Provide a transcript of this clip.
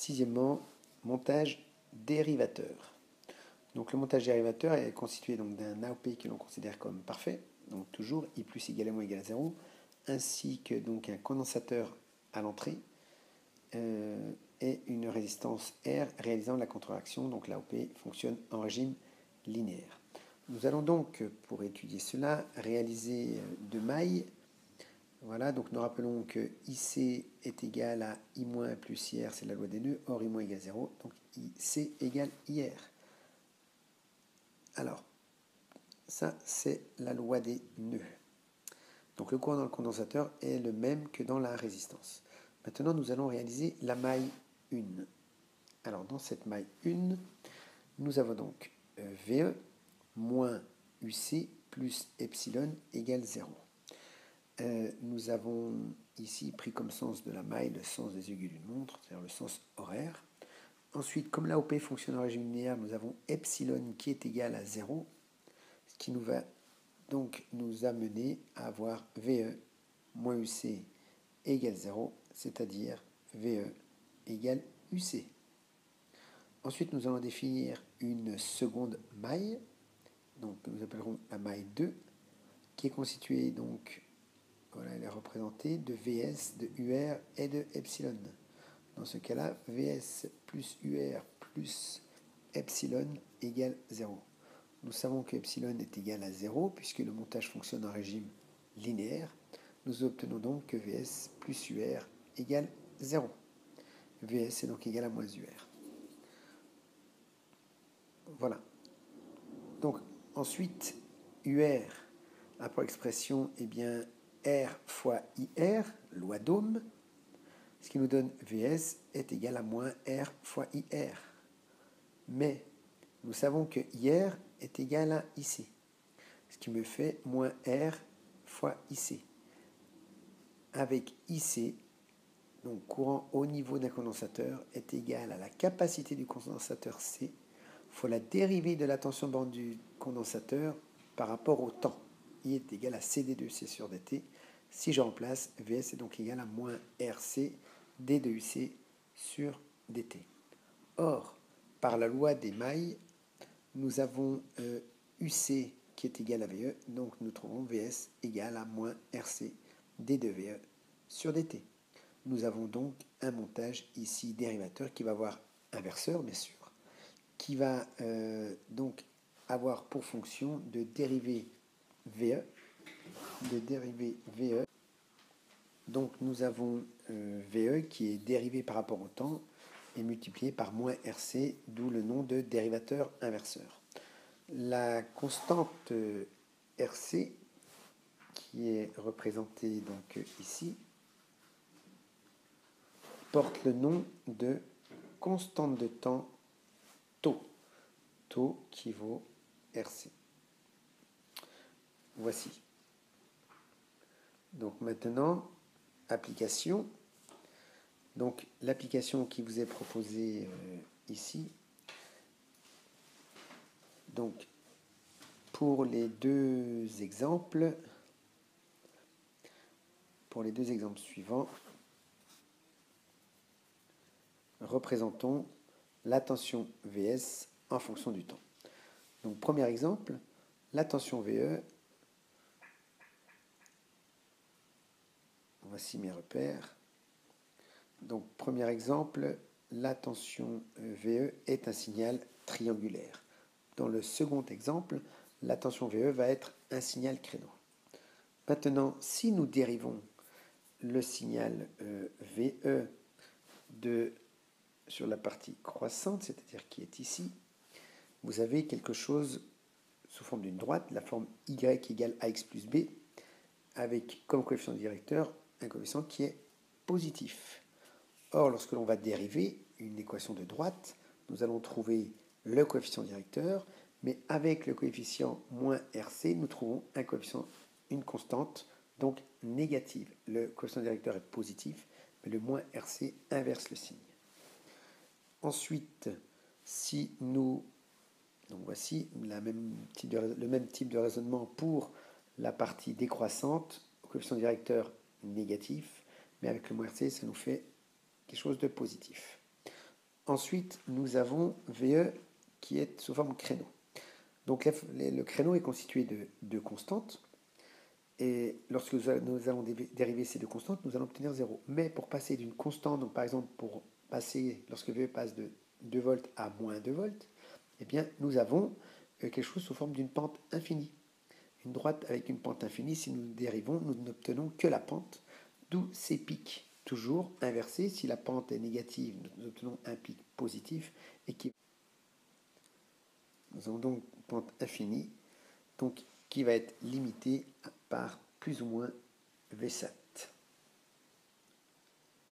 Sixièmement, montage dérivateur. Donc le montage dérivateur est constitué d'un AOP que l'on considère comme parfait, donc toujours I plus égale à moins égale à 0, ainsi que donc un condensateur à l'entrée et une résistance R réalisant la contre-réaction. Donc l'AOP fonctionne en régime linéaire. Nous allons donc, pour étudier cela, réaliser deux mailles. Voilà, donc nous rappelons que IC est égal à I- plus IR, c'est la loi des nœuds, or I- égale 0, donc IC égale IR. Alors, ça c'est la loi des nœuds. Donc le courant dans le condensateur est le même que dans la résistance. Maintenant, nous allons réaliser la maille 1. Alors, dans cette maille 1, nous avons donc VE moins UC plus epsilon égale 0. Nous avons ici pris comme sens de la maille le sens des aiguilles d'une montre, c'est-à-dire le sens horaire. Ensuite, comme l'AOP fonctionne en régime linéaire, nous avons epsilon qui est égal à 0, ce qui nous va donc nous amener à avoir VE moins UC égale 0, c'est-à-dire VE égale UC. Ensuite, nous allons définir une seconde maille, donc nous appellerons la maille 2, qui est constituée donc, voilà, elle est représentée de VS, de UR et de epsilon. Dans ce cas-là, VS plus UR plus epsilon égale 0. Nous savons que epsilon est égal à 0 puisque le montage fonctionne en régime linéaire. Nous obtenons donc que VS plus UR égale 0. VS est donc égal à moins UR. Voilà. Donc ensuite, UR a pour expression R fois IR, loi d'Ohm, ce qui nous donne VS est égal à moins R fois IR. Mais nous savons que IR est égal à IC, ce qui me fait moins R fois IC. Avec IC, donc courant au niveau d'un condensateur, est égal à la capacité du condensateur C fois la dérivée de la tension bande du condensateur par rapport au temps. I est égal à CD2C sur DT. Si je remplace, VS est donc égal à moins RC D2UC sur DT. Or, par la loi des mailles, nous avons UC qui est égal à VE, donc nous trouvons VS égal à moins RC D2VE sur DT. Nous avons donc un montage ici dérivateur qui va avoir inverseur, bien sûr, qui va donc avoir pour fonction de dériver VE. Donc nous avons VE qui est dérivé par rapport au temps et multiplié par moins RC, d'où le nom de dérivateur inverseur. La constante RC, qui est représentée donc ici, porte le nom de constante de temps tau. Tau qui vaut RC. Voici. Donc maintenant, application. Donc l'application qui vous est proposée ici. Donc pour les deux exemples suivants, représentons la tension VS en fonction du temps. Donc premier exemple, la tension VE. Voici mes repères. Donc premier exemple, la tension VE est un signal triangulaire. Dans le second exemple, la tension VE va être un signal créneau. Maintenant, si nous dérivons le signal VE sur la partie croissante, c'est-à-dire qui est ici, vous avez quelque chose sous forme d'une droite, la forme Y égale AX plus B, avec comme coefficient directeur un coefficient qui est positif. Or, lorsque l'on va dériver une équation de droite, nous allons trouver le coefficient directeur, mais avec le coefficient moins RC, nous trouvons un coefficient, une constante, donc négative. Le coefficient directeur est positif, mais le moins RC inverse le signe. Ensuite, si nous... Donc voici le même type de raisonnement pour la partie décroissante, au coefficient directeur négatif, mais avec le moins RC, ça nous fait quelque chose de positif. Ensuite, nous avons VE qui est sous forme créneau. Donc le créneau est constitué de deux constantes. Et lorsque nous allons dériver ces deux constantes, nous allons obtenir 0. Mais pour passer d'une constante, donc par exemple pour passer, lorsque VE passe de 2 volts à moins 2 volts, eh bien nous avons quelque chose sous forme d'une pente infinie. Une droite avec une pente infinie, si nous dérivons, nous n'obtenons que la pente, d'où ces pics. Toujours inversés, si la pente est négative, nous obtenons un pic positif. Nous avons donc une pente infinie, donc qui va être limitée par plus ou moins V7.